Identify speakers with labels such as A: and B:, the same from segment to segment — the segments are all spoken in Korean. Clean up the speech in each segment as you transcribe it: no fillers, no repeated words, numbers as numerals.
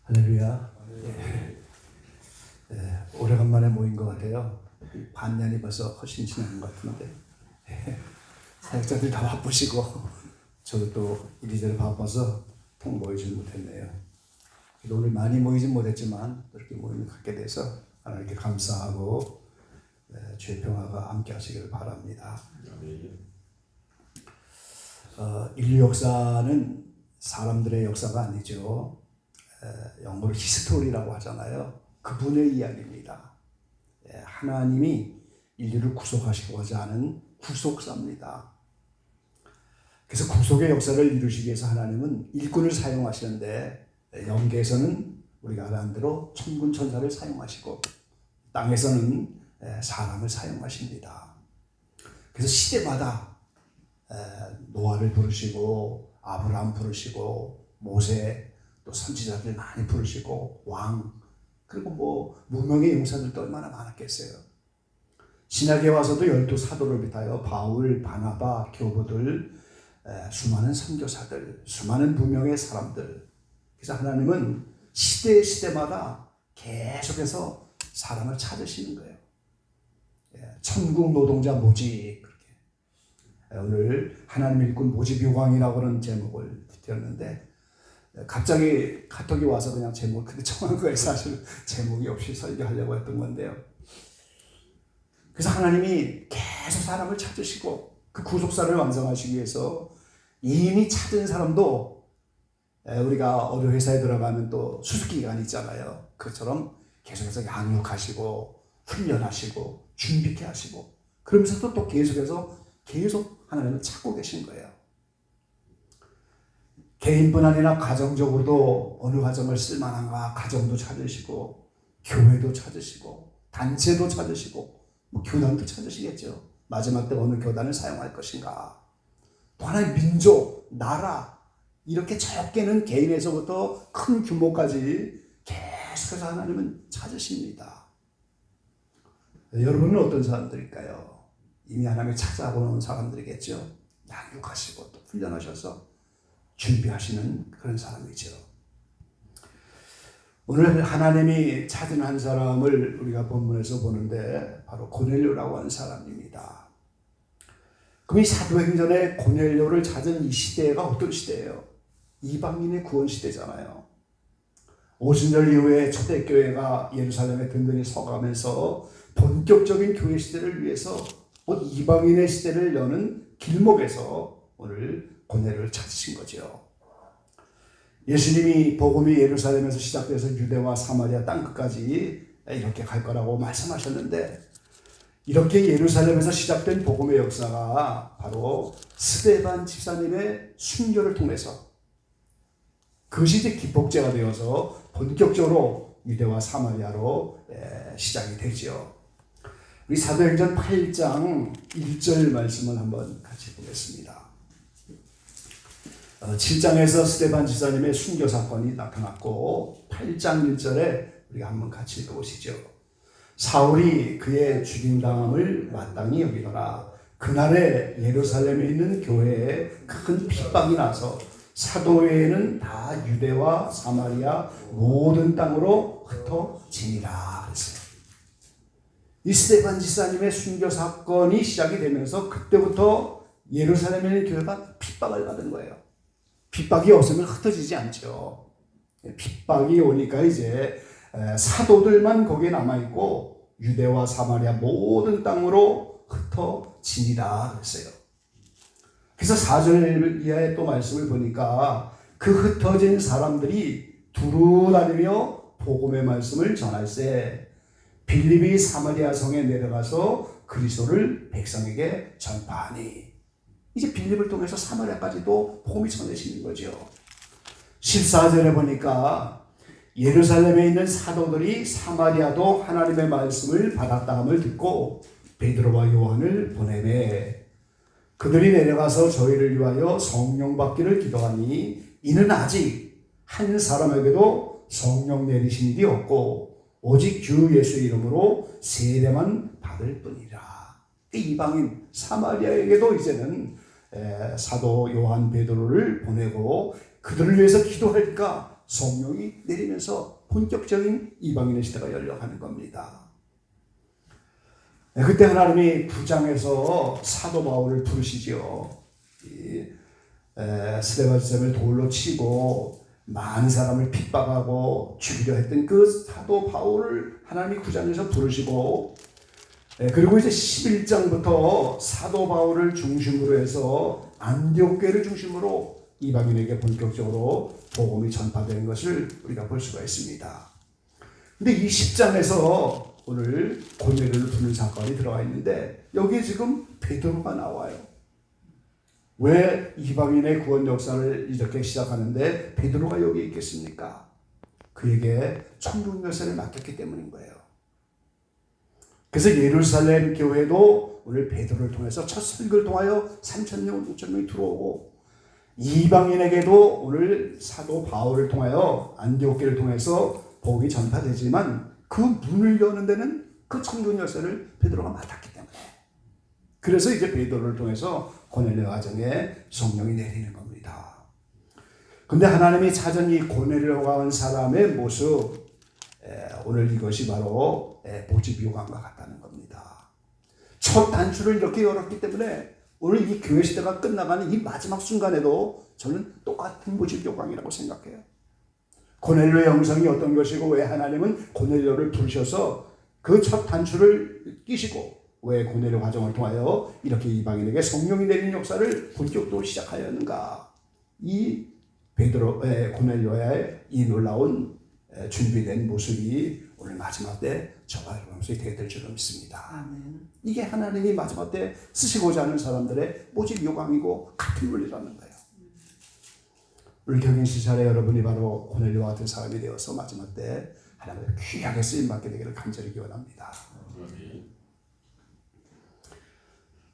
A: 할렐루야. 오래간만에 모인 것 같아요. 반년이 벌써 훨씬 지난 것 같은데 사역자들 다 바쁘시고 저도 또 이리저리 바빠서 통 모이지 못했네요. 오늘 많이 모이진 못했지만 이렇게 모임을 갖게 돼서 하나님께 감사하고 주의 평화가 함께 하시기를 바랍니다. 인류 역사는 사람들의 역사가 아니죠. 영어로 히스토리라고 하잖아요. 그분의 이야기입니다. 하나님이 인류를 구속하시고자 하는 구속사입니다. 그래서 구속의 역사를 이루시기 위해서 하나님은 일꾼을 사용하시는데 영계에서는 우리가 아는 대로 천군 천사를 사용하시고 땅에서는 사람을 사용하십니다. 그래서 시대마다 노아를 부르시고 아브라함 부르시고 모세 또 선지자들 많이 부르시고 왕 그리고 무명의 용사들도 얼마나 많았겠어요. 신약에 와서도 12사도를 비롯하여 바울, 바나바, 교부들 수많은 선교사들 수많은 무명의 사람들. 그래서 하나님은 시대마다 계속해서 사람을 찾으시는 거예요. 천국 노동자 모집 그렇게. 오늘 하나님 일꾼 모집 요강이라고 하는 제목을 드렸는데 갑자기 카톡이 와서 그냥 제목을 그렇게 정한 거예요. 사실 제목이 없이 설교하려고 했던 건데요. 그래서 하나님이 계속 사람을 찾으시고 그 구속사를 완성하시기 위해서 이미 찾은 사람도 우리가 어느 회사에 들어가면 또 수습기간이 있잖아요. 그처럼 계속해서 양육하시고 훈련하시고 준비케 하시고 그러면서도 또 계속해서 계속 하나님을 찾고 계신 거예요. 개인뿐 아니라 가정적으로도 어느 가정을 쓸만한가 가정도 찾으시고 교회도 찾으시고 단체도 찾으시고 교단도 찾으시겠죠. 마지막 때 어느 교단을 사용할 것인가. 또 하나의 민족, 나라 이렇게 적게는 개인에서부터 큰 규모까지 계속해서 하나님은 찾으십니다. 여러분은 어떤 사람들일까요? 이미 하나님을 찾아오는 사람들이겠죠. 양육하시고 또 훈련하셔서 준비하시는 그런 사람이죠. 오늘 하나님이 찾은 한 사람을 우리가 본문에서 보는데 바로 고넬료라고 하는 사람입니다. 그럼 이 사도행전에 고넬료를 찾은 이 시대가 어떤 시대예요? 이방인의 구원 시대잖아요. 오순절 이후에 초대교회가 예루살렘에 든든히 서가면서 본격적인 교회 시대를 위해서 이방인의 시대를 여는 길목에서 오늘 고넬료를 찾으신 거죠. 예수님이 복음이 예루살렘에서 시작돼서 유대와 사마리아 땅끝까지 이렇게 갈 거라고 말씀하셨는데 이렇게 예루살렘에서 시작된 복음의 역사가 바로 스데반 집사님의 순교를 통해서 그것이 이제 기폭제가 되어서 본격적으로 유대와 사마리아로 시작이 되죠. 우리 사도행전 8장 1절 말씀을 한번 같이 보겠습니다. 7장에서 스데반 집사님의 순교 사건이 나타났고 8장 1절에 우리가 한번 같이 읽어보시죠. 사울이 그의 죽임당함을 마땅히 여기더라. 그날에 예루살렘에 있는 교회에 큰 핍박이 나서 사도 외에는 다 유대와 사마리아 모든 땅으로 흩어지니라 그랬어요. 이 스데반 집사님의 순교 사건이 시작이 되면서 그때부터 예루살렘에 있는 교회가 핍박을 받은 거예요. 핍박이 없으면 흩어지지 않죠. 핍박이 오니까 이제 사도들만 거기에 남아있고 유대와 사마리아 모든 땅으로 흩어지니라 그랬어요. 그래서 4절 이하의 또 말씀을 보니까 그 흩어진 사람들이 두루 다니며 복음의 말씀을 전할세 빌립이 사마리아 성에 내려가서 그리스도를 백성에게 전파하니 이제 빌립을 통해서 사마리아까지도 복음이 전해지는 거죠. 14절에 보니까 예루살렘에 있는 사도들이 사마리아도 하나님의 말씀을 받았다함을 듣고 베드로와 요한을 보내매 그들이 내려가서 저희를 위하여 성령 받기를 기도하니 이는 아직 한 사람에게도 성령 내리신 일이 없고 오직 주 예수의 이름으로 세례만 받을 뿐이라. 이방인 사마리아에게도 이제는 사도 요한 베드로를 보내고 그들을 위해서 기도하니까 성령이 내리면서 본격적인 이방인의 시대가 열려가는 겁니다. 그때 하나님이 9장에서 사도 바울을 부르시죠. 스데반섬을 돌로 치고 많은 사람을 핍박하고 죽이려 했던 그 사도 바울을 하나님이 9장에서 부르시고, 그리고 이제 11장부터 사도 바울을 중심으로 해서 안디옥 교회를 중심으로 이방인에게 본격적으로 복음이 전파되는 것을 우리가 볼 수가 있습니다. 근데 이 10장에서 오늘 고넬료를 부르는 사건이 들어가 있는데 여기에 지금 베드로가 나와요. 왜 이방인의 구원 역사를 이렇게 시작하는데 베드로가 여기 있겠습니까? 그에게 천국 열쇠를 맡겼기 때문인 거예요. 그래서 예루살렘 교회도 오늘 베드로를 통해서 첫 설교를 통하여 3,000명, 5,000명이 들어오고, 이방인에게도 오늘 사도 바울을 통하여 안디옥교를 통해서 복음이 전파되지만 그 문을 여는 데는 그 천국 열쇠를 베드로가 맡았기 때문에, 그래서 이제 베드로를 통해서 고넬료 가정에 성령이 내리는 겁니다. 근데 하나님이 찾은 이 고넬료가 한 사람의 모습, 오늘 이것이 바로 모집 요강과 같다는 겁니다. 첫 단추를 이렇게 열었기 때문에 오늘 이 교회 시대가 끝나가는 이 마지막 순간에도 저는 똑같은 모집 요강이라고 생각해요. 고넬료의 영성이 어떤 것이고 왜 하나님은 고넬료를 부르셔서 그 첫 단추를 끼시고 왜 고넬료 가정을 통하여 이렇게 이방인에게 성령이 내리는 역사를 본격적으로 시작하였는가. 이 고넬료의 이 놀라운 준비된 모습이 오늘 마지막 때 저와 여러분의 모습이 되게 될 줄로 믿습니다. 아멘. 이게 하나님이 마지막 때 쓰시고자 하는 사람들의 모집 요강이고 같은 원리라는 거예요. 우리 경영 시절에 여러분이 바로 고넬료와 같은 사람이 되어서 마지막 때 하나님의 귀하게 쓰임받게 되기를 간절히 기원합니다.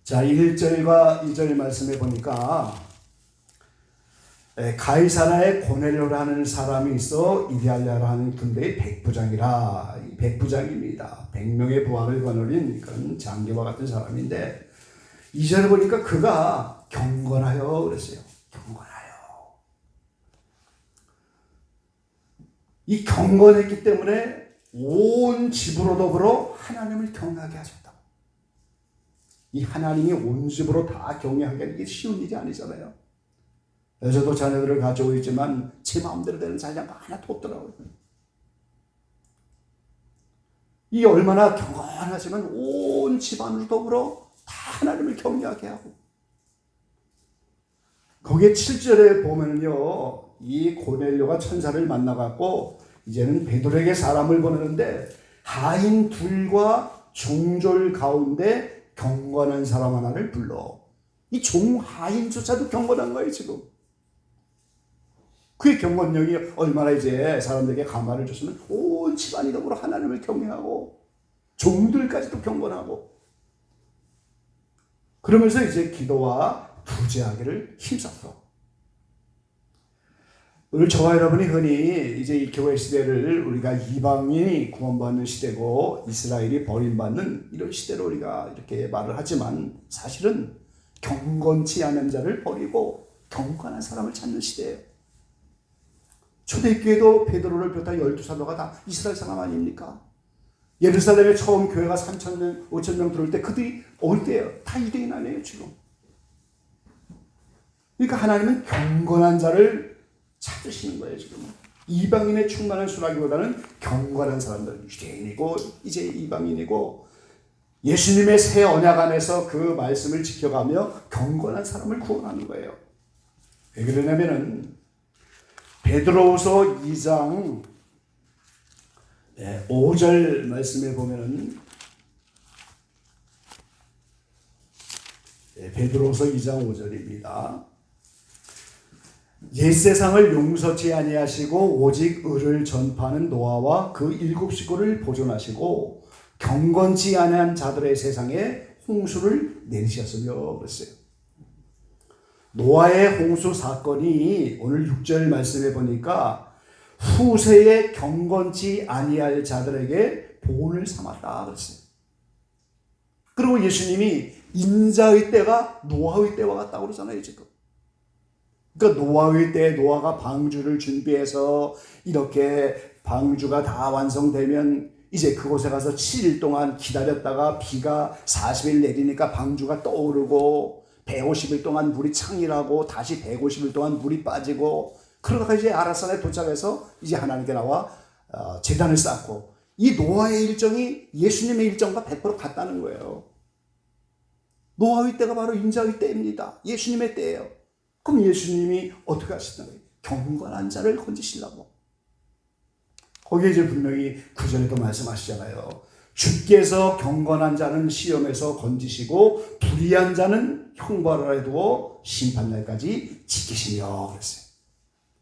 A: 자, 1절과 2절 말씀해 보니까 가이사라에 고넬료라는 사람이 있어 이데알리아라 하는 군대의 백부장이라. 백부장입니다. 100명의 부하를 거느린 그런 장교와 같은 사람인데 2절에 보니까 그가 경건하여 그랬어요. 경건하여. 이 경건했기 때문에 온 집으로 더불어 하나님을 경외하게 하셨다고. 이 하나님이 온 집으로 다 경외하게 하는 게 쉬운 일이 아니잖아요. 저도 자녀들을 가지고 있지만 제 마음대로 되는 자녀가 하나도 없더라고요. 이 얼마나 경건하시면 온 집안으로 더불어 다 하나님을 경외하게 하고, 거기에 7절에 보면요, 이 고넬료가 천사를 만나갖고 이제는 베드로에게 사람을 보내는데 하인 둘과 종졸 가운데 경건한 사람 하나를 불러. 이 종하인조차도 경건한 거예요 지금. 그의 경건력이 얼마나 이제 사람들에게 감화를 줬으면 온 집안이 더불어 하나님을 경외하고 종들까지도 경건하고, 그러면서 이제 기도와 부재하기를 힘썼어. 오늘 저와 여러분이 흔히 이제 이 교회 시대를 우리가 이방인이 구원받는 시대고 이스라엘이 버림받는 이런 시대로 우리가 이렇게 말을 하지만 사실은 경건치 않은 자를 버리고 경건한 사람을 찾는 시대예요. 초대교회도 베드로를 비롯한 12사도가 다 이스라엘 사람 아닙니까? 예루살렘에 처음 교회가 3,000명, 5,000명 들어올 때 그들이 올 때예요. 다 유대인 아니에요 지금. 그러니까 하나님은 경건한 자를 찾으시는 거예요 지금. 이방인의 충만한 수라기보다는 경건한 사람들, 유대인이고 이제 이방인이고 예수님의 새 언약 안에서 그 말씀을 지켜가며 경건한 사람을 구원하는 거예요. 왜 그러냐면은 베드로후서 2장 5절 말씀에 보면은 베드로후서 2장 5절입니다. 옛 세상을 용서치 아니하시고 오직 의를 전파하는 노아와 그 7 식구를 보존하시고 경건치 아니한 자들의 세상에 홍수를 내리셨으며 그랬어요. 노아의 홍수 사건이 오늘 6절 말씀에 보니까 후세에 경건치 아니할 자들에게 본을 삼았다 그랬어요. 그리고 예수님이 인자의 때가 노아의 때와 같다고 그러잖아요 지금. 그러니까 노아의 때 노아가 방주를 준비해서 이렇게 방주가 다 완성되면 이제 그곳에 가서 7일 동안 기다렸다가 비가 40일 내리니까 방주가 떠오르고 150일 동안 물이 창일하고 다시 150일 동안 물이 빠지고 그러다가 이제 아라산에 도착해서 이제 하나님께 나와 제단을 쌓고 이 노아의 일정이 예수님의 일정과 100% 같다는 거예요. 노아의 때가 바로 인자의 때입니다. 예수님의 때예요. 그럼 예수님이 어떻게 하시는 거예요? 경건한 자를 건지시려고. 거기에 이제 분명히 9절에도 말씀하시잖아요. 주께서 경건한 자는 시험에서 건지시고 불의한 자는 형벌하라 두어 심판날까지 지키시며 그랬어요.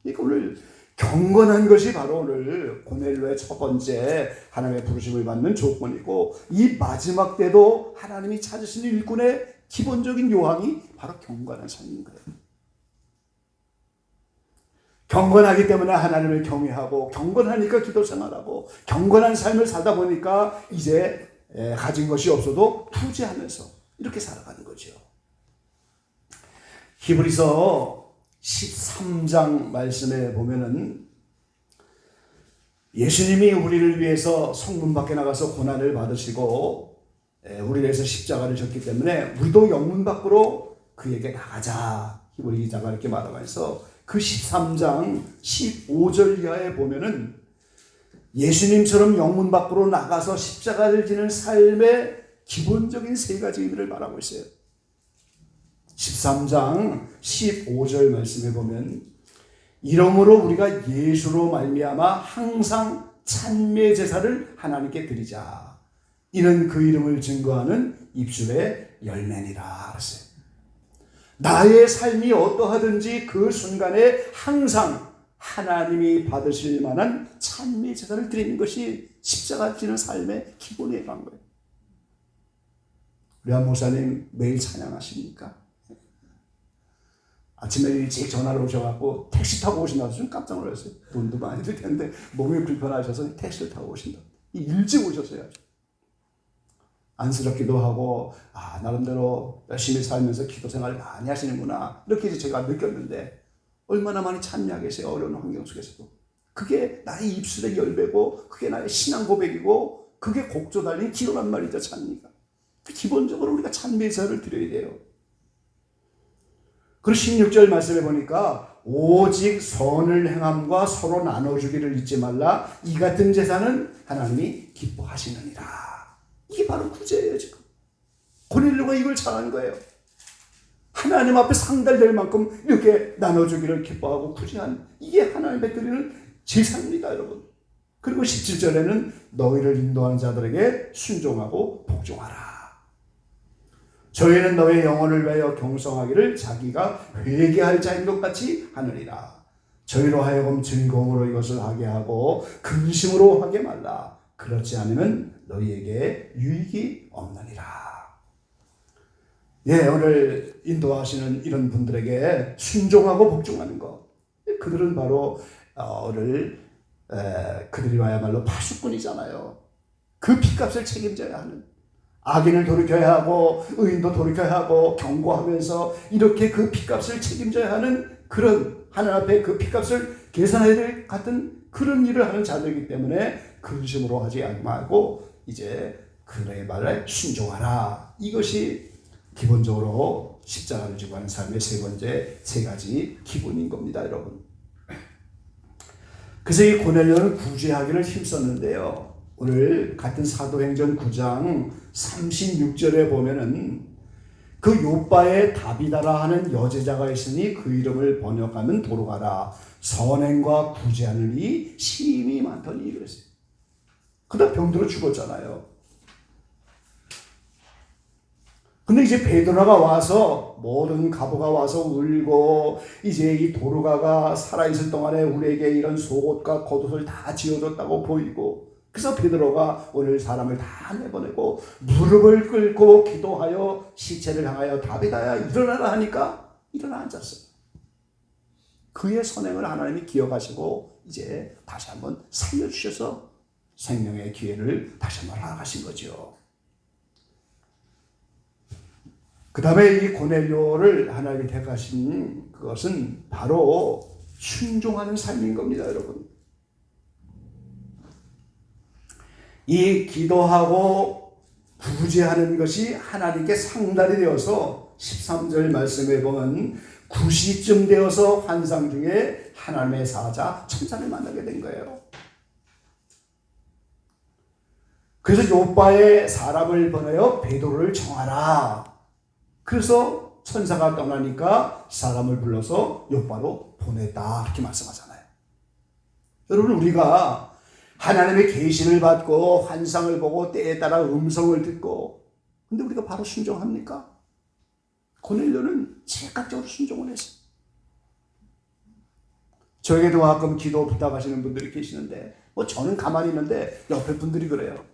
A: 그러니까 오늘 경건한 것이 바로 오늘 고넬료의 첫 번째 하나님의 부르심을 받는 조건이고 이 마지막 때도 하나님이 찾으시는 일꾼의 기본적인 요항이 바로 경건한 삶인 거예요. 경건하기 때문에 하나님을 경외하고 경건하니까 기도 생활하고 경건한 삶을 살다 보니까 이제 가진 것이 없어도 투지하면서 이렇게 살아가는 거죠. 히브리서 13장 말씀에 보면은 예수님이 우리를 위해서 성문 밖에 나가서 고난을 받으시고 우리를 위해서 십자가를 졌기 때문에 우리도 영문 밖으로 그에게 나가자. 히브리 기자가 이렇게 말하면서 그 13장 15절 이하에 보면은 예수님처럼 영문 밖으로 나가서 십자가를 지는 삶의 기본적인 세 가지 의미를 말하고 있어요. 13장 15절 말씀에 보면 이러므로 우리가 예수로 말미암아 항상 찬미의 제사를 하나님께 드리자. 이는 그 이름을 증거하는 입술의 열매니라 그랬어요. 나의 삶이 어떠하든지 그 순간에 항상 하나님이 받으실 만한 찬미의 제사를 드리는 것이 십자가 지는 삶의 기본이라는 거예요. 우리 한 목사님 매일 찬양하십니까? 아침에 일찍 전화를 오셔갖고 택시 타고 오신다고 좀 깜짝 놀랐어요. 돈도 많이 들 텐데 몸이 불편하셔서 택시를 타고 오신다. 일찍 오셨어요. 안쓰럽기도 하고 나름대로 열심히 살면서 기도 생활을 많이 하시는구나 이렇게 이제 제가 느꼈는데 얼마나 많이 찬미하게 계세요. 어려운 환경 속에서도. 그게 나의 입술의 열매고 그게 나의 신앙 고백이고 그게 곡조 달린 기도란 말이죠. 찬미가. 기본적으로 우리가 찬미제사를 드려야 돼요. 그리고 16절 말씀해 보니까 오직 선을 행함과 서로 나눠주기를 잊지 말라. 이 같은 제사는 하나님이 기뻐하시느니라. 이게 바로 구제예요. 지금 고넬료가 이걸 잘한 거예요. 하나님 앞에 상달될 만큼 이렇게 나눠주기를 기뻐하고 구제한 이게 하나님께 드리는 제사입니다. 여러분. 그리고 17절에는 너희를 인도하는 자들에게 순종하고 복종하라. 저희는 너의 영혼을 위하여 경성하기를 자기가 회개할 자인 것 같이 하느니라. 저희로 하여금 즐거움으로 이것을 하게 하고 근심으로 하게 말라. 그렇지 않으면 너희에게 유익이 없느니라. 오늘 인도하시는 이런 분들에게 순종하고 복종하는 것. 그들은 바로 그들이야말로 파수꾼이잖아요. 그 핏값을 책임져야 하는. 악인을 돌이켜야 하고 의인도 돌이켜야 하고 경고하면서 이렇게 그 핏값을 책임져야 하는 그런 하나님 앞에 그 핏값을 계산해야 될 같은 그런 일을 하는 자들이기 때문에 근심으로 하지 말고 이제 그의 말에 순종하라. 이것이 기본적으로 십자가를 지고 하는 삶의 세 번째 세 가지 기본인 겁니다. 여러분. 그래서 이 고넬료는 구제하기를 힘썼는데요. 오늘 같은 사도행전 9장 36절에 보면은 그 요바에 다비다라 하는 여제자가 있으니 그 이름을 번역하면 도로가라. 선행과 구제하는 이 심히 많더니 그랬어요. 그다 병들어 죽었잖아요. 근데 이제 베드로가 와서 모든 가부가 와서 울고 이제 이 도로가가 살아있을 동안에 우리에게 이런 속옷과 겉옷을 다 지어줬다고 보이고 그래서 베드로가 오늘 사람을 다 내보내고 무릎을 꿇고 기도하여 시체를 향하여 다비다야 일어나라 하니까 일어나 앉았어요. 그의 선행을 하나님이 기억하시고 이제 다시 한번 살려주셔서 생명의 기회를 다시 한번 허락하신 거죠. 그 다음에 이 고넬료를 하나님이 택하신 그것은 바로 순종하는 삶인 겁니다, 여러분. 이 기도하고 구제하는 것이 하나님께 상달이 되어서 13절 말씀에 보면 9시쯤 되어서 환상 중에 하나님의 사자 천사를 만나게 된 거예요. 그래서 요바에 사람을 보내어 베드로를 청하라. 그래서 천사가 떠나니까 사람을 불러서 요바로 보냈다, 이렇게 말씀하잖아요. 여러분, 우리가 하나님의 계시를 받고 환상을 보고 때에 따라 음성을 듣고, 근데 우리가 바로 순종합니까? 고넬료는 즉각적으로 순종을 했어요. 저에게도 가끔 기도 부탁하시는 분들이 계시는데, 저는 가만히 있는데 옆에 분들이 그래요.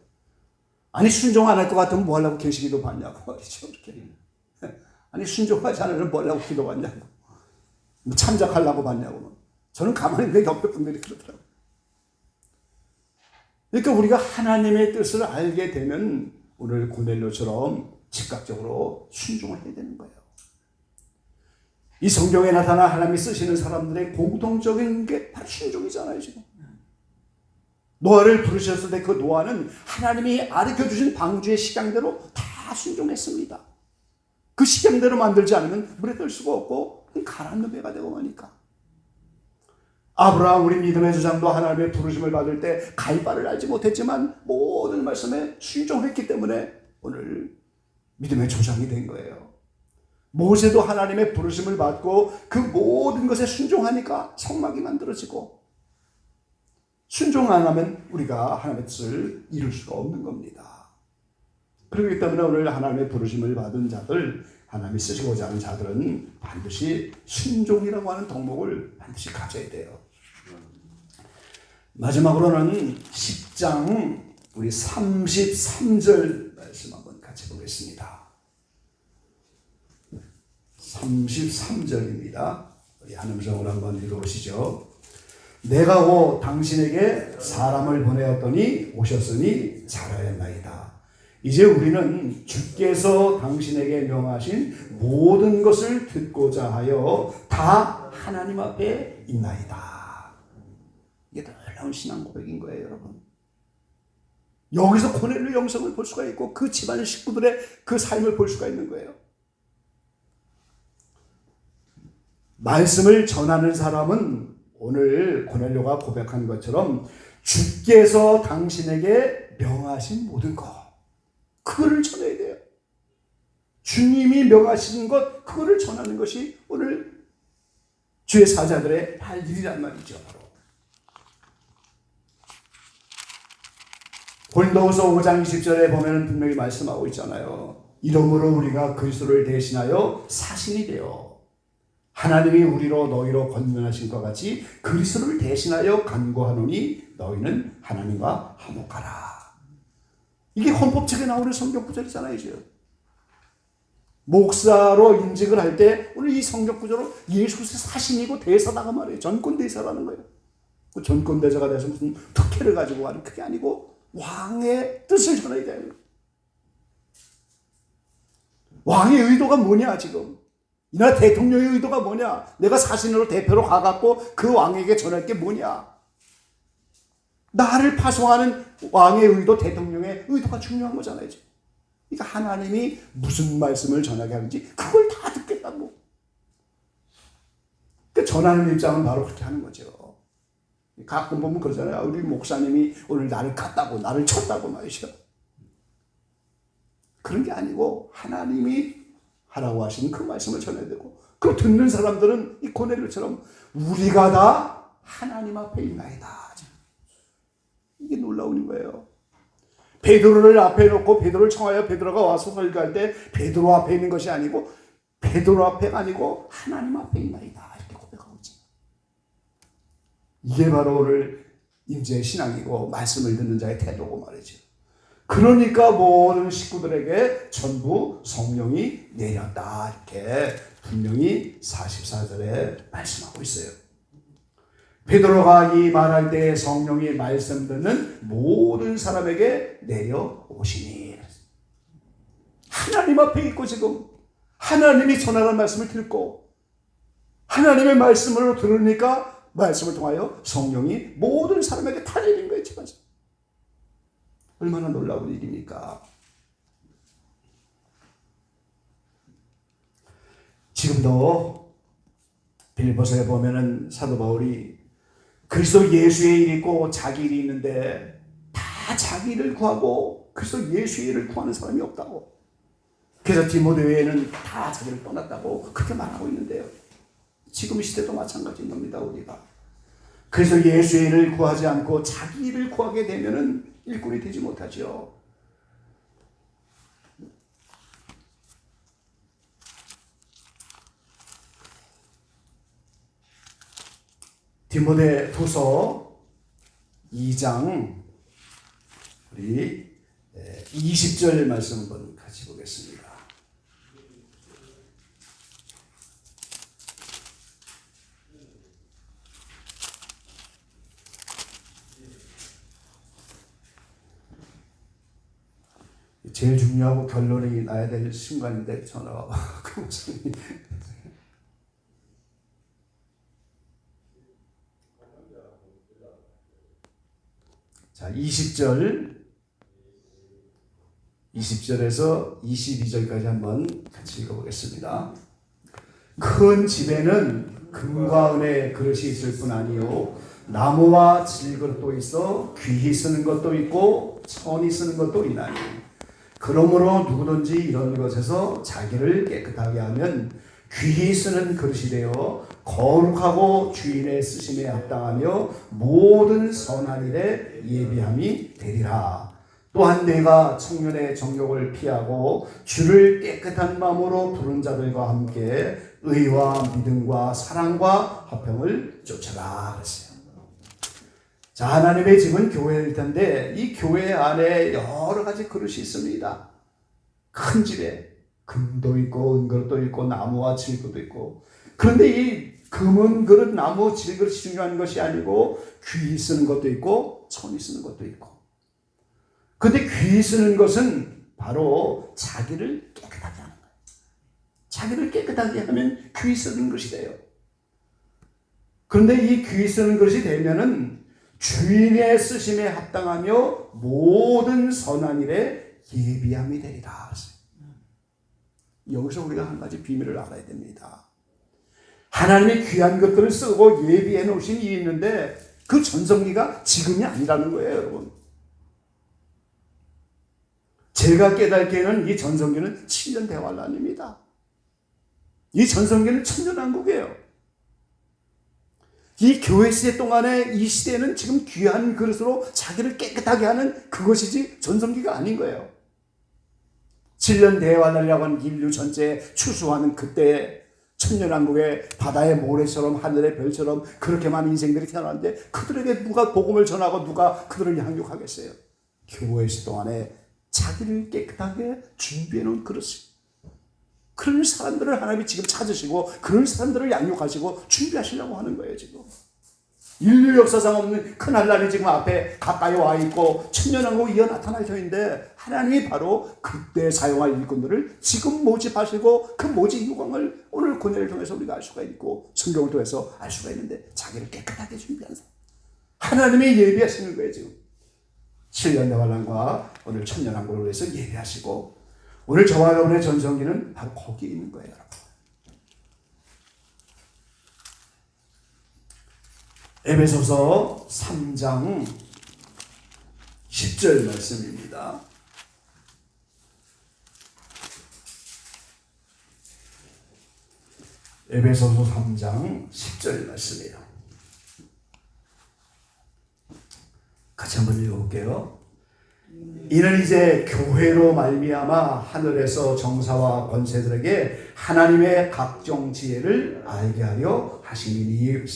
A: 아니, 순종 안 할 것 같으면 뭐 하려고 계시기도 받냐고 말이죠. 이렇게. 아니, 순종하지 않으면 뭐 하려고 기도 받냐고. 뭐 참작하려고 받냐고. 저는 가만히 있는데 옆에 분들이 그러더라고요. 그러니까 우리가 하나님의 뜻을 알게 되면 오늘 고넬료처럼 즉각적으로 순종을 해야 되는 거예요. 이 성경에 나타나 하나님이 쓰시는 사람들의 공통적인 게 바로 순종이잖아요, 지금. 노아를 부르셨을 때 그 노아는 하나님이 가르쳐주신 방주의 식양대로 다 순종했습니다. 그 식양대로 만들지 않으면 물에 뜰 수가 없고 가라앉는 배가 되고 마니까. 아브라함, 우리 믿음의 조상도 하나님의 부르심을 받을 때 갈 바를 알지 못했지만 모든 말씀에 순종했기 때문에 오늘 믿음의 조상이 된 거예요. 모세도 하나님의 부르심을 받고 그 모든 것에 순종하니까 성막이 만들어지고, 순종 안 하면 우리가 하나님의 뜻을 이룰 수가 없는 겁니다. 그렇기 때문에 오늘 하나님의 부르심을 받은 자들, 하나님이 쓰시고자 하는 자들은 반드시 순종이라고 하는 덕목을 반드시 가져야 돼요. 마지막으로는 10장 우리 33절 말씀 한번 같이 보겠습니다. 33절입니다. 우리 한 음성으로 한번 읽어보시죠. 내가 당신에게 사람을 보내었더니 오셨으니 잘하였나이다. 이제 우리는 주께서 당신에게 명하신 모든 것을 듣고자 하여 다 하나님 앞에 있나이다. 이게 놀라운 신앙 고백인 거예요, 여러분. 여기서 고넬료 영성을 볼 수가 있고 그 집안 식구들의 그 삶을 볼 수가 있는 거예요. 말씀을 전하는 사람은 오늘 고넬료가 고백한 것처럼 주께서 당신에게 명하신 모든 것, 그거를 전해야 돼요. 주님이 명하신 것, 그거를 전하는 것이 오늘 주의 사자들의 할 일이란 말이죠. 고린도후서 5장 20절에 보면 분명히 말씀하고 있잖아요. 이러므로 우리가 그리스도를 대신하여 사신이 되어 하나님이 우리로 너희로 권면하신 것 같이 그리스도를 대신하여 간구하노니 너희는 하나님과 화목하라. 이게 헌법책에 나오는 성경 구절이잖아요, 지금. 목사로 임직을 할 때 오늘 이 성경 구절로 예수 그리스도의 사신이고 대사다가 말이에요. 전권 대사라는 거예요. 그 전권 대사가 돼서 무슨 특혜를 가지고 가는 그게 아니고 왕의 뜻을 전해야 돼요. 왕의 의도가 뭐냐, 지금. 이 나라 대통령의 의도가 뭐냐? 내가 사신으로 대표로 가갖고 그 왕에게 전할 게 뭐냐? 나를 파송하는 왕의 의도, 대통령의 의도가 중요한 거잖아요. 그러니까 하나님이 무슨 말씀을 전하게 하는지 그걸 다 듣겠다고. 그러니까 전하는 입장은 바로 그렇게 하는 거죠. 가끔 보면 그러잖아요. 우리 목사님이 오늘 나를 갔다고, 나를 쳤다고 말이죠. 그런 게 아니고 하나님이 하라고 하시는 그 말씀을 전해야 되고, 그 듣는 사람들은 이 고넬료처럼 우리가 다 하나님 앞에 있나이다. 이게 놀라운 거예요. 베드로를 앞에 놓고 베드로를 청하여 베드로가 와서 설교할 때 베드로 앞에 있는 것이 아니고 베드로 앞에가 아니고 하나님 앞에 있나이다. 이렇게 고백하고 있죠. 이게 바로 오늘 임재의 신앙이고 말씀을 듣는 자의 태도고 말이죠. 그러니까 모든 식구들에게 전부 성령이 내렸다. 이렇게 분명히 44절에 말씀하고 있어요. 베드로가 이 말할 때 성령이 말씀 듣는 모든 사람에게 내려오시니. 하나님 앞에 있고 지금 하나님이 전하는 말씀을 듣고 하나님의 말씀으로 들으니까 말씀을 통하여 성령이 모든 사람에게 다 내린 거예요. 집안에서. 얼마나 놀라운 일입니까? 지금도 빌립보서에 보면은 사도 바울이 그리스도 예수의 일이 있고 자기 일이 있는데 다 자기 일을 구하고 그리스도 예수의 일을 구하는 사람이 없다고. 그래서 디모데 외에는 다 자기를 떠났다고 그렇게 말하고 있는데요. 지금 시대도 마찬가지인 겁니다. 우리가 그래서 예수의 일을 구하지 않고 자기 일을 구하게 되면은 일꾼이 되지 못하죠. 디모데 후서 2장 우리 20절 말씀 한번 같이 보겠습니다. 제일 중요하고 결론이 나야 될 순간인데 전화가 그 목사님. 자, 20절에서 22절까지 한번 같이 읽어보겠습니다. 큰 집에는 금과 은의 그릇이 있을 뿐 아니요 나무와 질그릇도 있어 귀히 쓰는 것도 있고 천히 쓰는 것도 있나니 그러므로 누구든지 이런 것에서 자기를 깨끗하게 하면 귀히 쓰는 그릇이 되어 거룩하고 주인의 쓰심에 합당하며 모든 선한 일에 예비함이 되리라. 또한 내가 청년의 정욕을 피하고 주를 깨끗한 마음으로 부른 자들과 함께 의와 믿음과 사랑과 화평을 쫓아라 그랬어요. 자, 하나님의 집은 교회일 텐데 이 교회 안에 여러 가지 그릇이 있습니다. 큰 집에 금도 있고 은그릇도 있고 나무와 질그릇도 있고. 그런데 이 금은 그릇, 나무, 질그릇이 중요한 것이 아니고 귀히 쓰는 것도 있고 천히 쓰는 것도 있고. 그런데 귀히 쓰는 것은 바로 자기를 깨끗하게 하는 거예요. 자기를 깨끗하게 하면 귀히 쓰는 것이 돼요. 그런데 이 귀히 쓰는 것이 되면은 주인의 쓰심에 합당하며 모든 선한 일에 예비함이 되리라. 여기서 우리가 한 가지 비밀을 알아야 됩니다. 하나님의 귀한 것들을 쓰고 예비해 놓으신 일이 있는데 그 전성기가 지금이 아니라는 거예요, 여러분. 제가 깨닫기에는 이 전성기는 7년 대환란입니다. 이 전성기는 천년왕국이에요. 이 교회 시대 동안에 이 시대는 지금 귀한 그릇으로 자기를 깨끗하게 하는 그것이지 전성기가 아닌 거예요. 7년 대환란이라고 하는 인류 전체에 추수하는 그때 천년왕국의 바다의 모래처럼 하늘의 별처럼 그렇게 많은 인생들이 태어났는데 그들에게 누가 복음을 전하고 누가 그들을 양육하겠어요? 교회 시대 동안에 자기를 깨끗하게 준비해 놓은 그릇이. 그런 사람들을 하나님이 지금 찾으시고 그런 사람들을 양육하시고 준비하시려고 하는 거예요, 지금. 인류 역사상 없는 큰 환란이 지금 앞에 가까이 와 있고 천년왕국 이어 나타날 터인데 하나님이 바로 그때 사용할 일꾼들을 지금 모집하시고 그 모집 유광을 오늘 권해를 통해서 우리가 알 수가 있고 성경을 통해서 알 수가 있는데 자기를 깨끗하게 준비하는 사람. 하나님이 예비하시는 거예요, 지금. 7년 대환란과 오늘 천년왕국을 위해서 예비하시고 오늘 저와 여러분의 전성기는 바로 거기에 있는 거예요, 여러분. 에베소서 3장 10절 말씀입니다. 에베소서 3장 10절 말씀이에요. 같이 한번 읽어볼게요. 이는 이제 교회로 말미암아 하늘에서 정사와 권세들에게 하나님의 각종 지혜를 알게 하려 하심이니.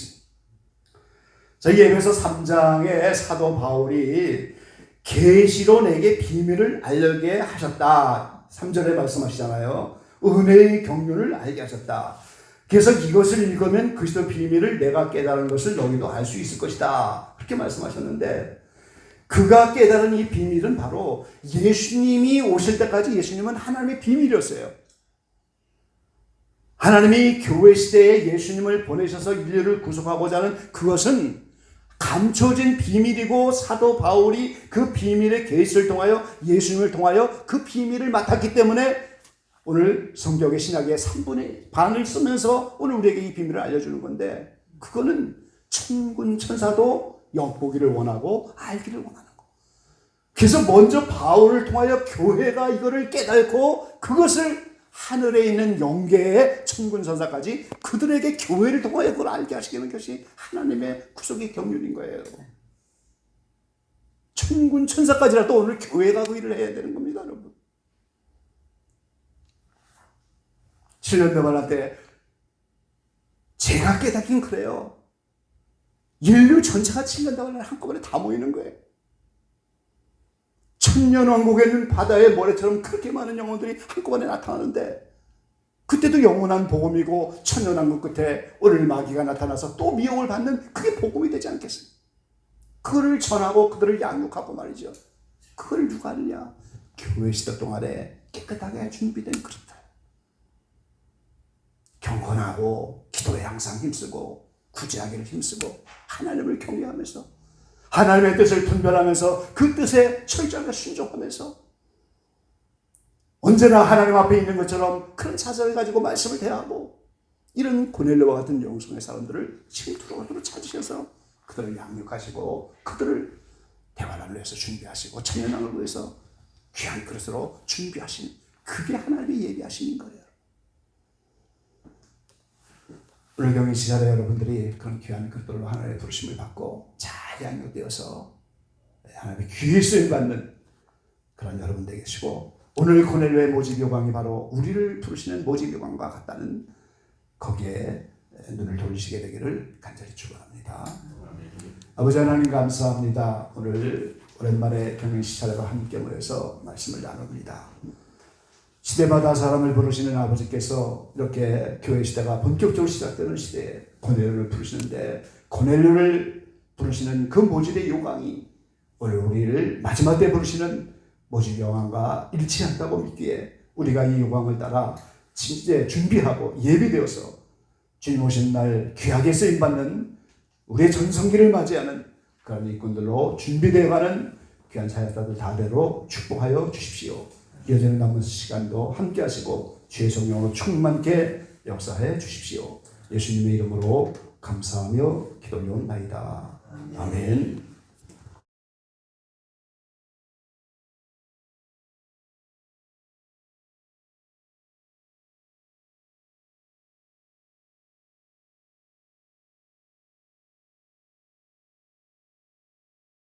A: 자, 이 에베소 3장에 사도 바울이 계시로 내게 비밀을 알게 하셨다. 3절에 말씀하시잖아요. 은혜의 경륜을 알게 하셨다. 그래서 이것을 읽으면 그리스도 비밀을 내가 깨달은 것을 너희도 알 수 있을 것이다. 그렇게 말씀하셨는데 그가 깨달은 이 비밀은 바로 예수님이 오실 때까지 예수님은 하나님의 비밀이었어요. 하나님이 교회 시대에 예수님을 보내셔서 인류를 구속하고자 하는 그것은 감춰진 비밀이고 사도 바울이 그 비밀의 계시를 통하여 예수님을 통하여 그 비밀을 맡았기 때문에 오늘 성경의 신약의 3분의 반을 쓰면서 오늘 우리에게 이 비밀을 알려주는 건데, 그거는 천군 천사도 엿보기를 원하고 알기를 원하는 거. 그래서 먼저 바울을 통하여 교회가 이거를 깨닫고 그것을 하늘에 있는 영계의 천군 천사까지 그들에게 교회를 통하여 그걸 알게 하시는 것이 하나님의 구속의 경륜인 거예요. 천군 천사까지라도 오늘 교회가 그 일을 해야 되는 겁니다, 여러분. 7년대 만날 때 제가 깨닫긴 그래요. 인류 전체가 7년대 만날 한꺼번에 다 모이는 거예요. 천년왕국에 있는 바다의 모래처럼 그렇게 많은 영혼들이 한꺼번에 나타나는데, 그때도 영원한 복음이고 천년왕국 끝에 오늘 마귀가 나타나서 또 미혹을 받는 그게 복음이 되지 않겠어요? 그를 전하고 그들을 양육하고 말이죠. 그걸 누가 하느냐? 교회 시대 동안에 깨끗하게 준비된 그릇들, 경건하고 기도에 항상 힘쓰고 구제하기를 힘쓰고 하나님을 경외하면서 하나님의 뜻을 분별하면서 그 뜻에 철저하게 순종하면서 언제나 하나님 앞에 있는 것처럼 그런 자세를 가지고 말씀을 대하고, 이런 고넬료와 같은 영성의 사람들을 지금 두루두루 찾으셔서 그들을 양육하시고 그들을 대화를 위해서 준비하시고 천년왕을 위해서 귀한 그릇으로 준비하신, 그게 하나님이 예비하시는 거예요. 오늘 경희 시절에 여러분들이 그런 귀한 그릇들로 하나님의 부르심을 받고 잘 양육되어서 하나님의 귀에 쓰임받는 그런 여러분들 계시고, 오늘 고넬료의 모집 요광이 바로 우리를 부르시는 모집 요광과 같다는, 거기에 눈을 돌리시게 되기를 간절히 축원합니다. 아버지 하나님 감사합니다. 오늘 오랜만에 경희 시절과 함께 모여서 말씀을 나눕니다. 시대마다 사람을 부르시는 아버지께서 이렇게 교회 시대가 본격적으로 시작되는 시대에 고넬료를 부르시는데, 고넬료를 부르시는 그 모집의 요광이 오늘 우리를 마지막 때 부르시는 모집 요광과 일치한다고 믿기에 우리가 이 요광을 따라 진짜 준비하고 예비되어서 주님 오신 날 귀하게 쓰임받는 우리의 전성기를 맞이하는 그런 일꾼들로 준비되어가는 귀한 사역자들 다대로 축복하여 주십시오. 이어지는 남은 시간도 함께 하시고 주의 성령으로 충만케 역사해 주십시오. 예수님의 이름으로 감사하며 기도하옵나이다. 아멘.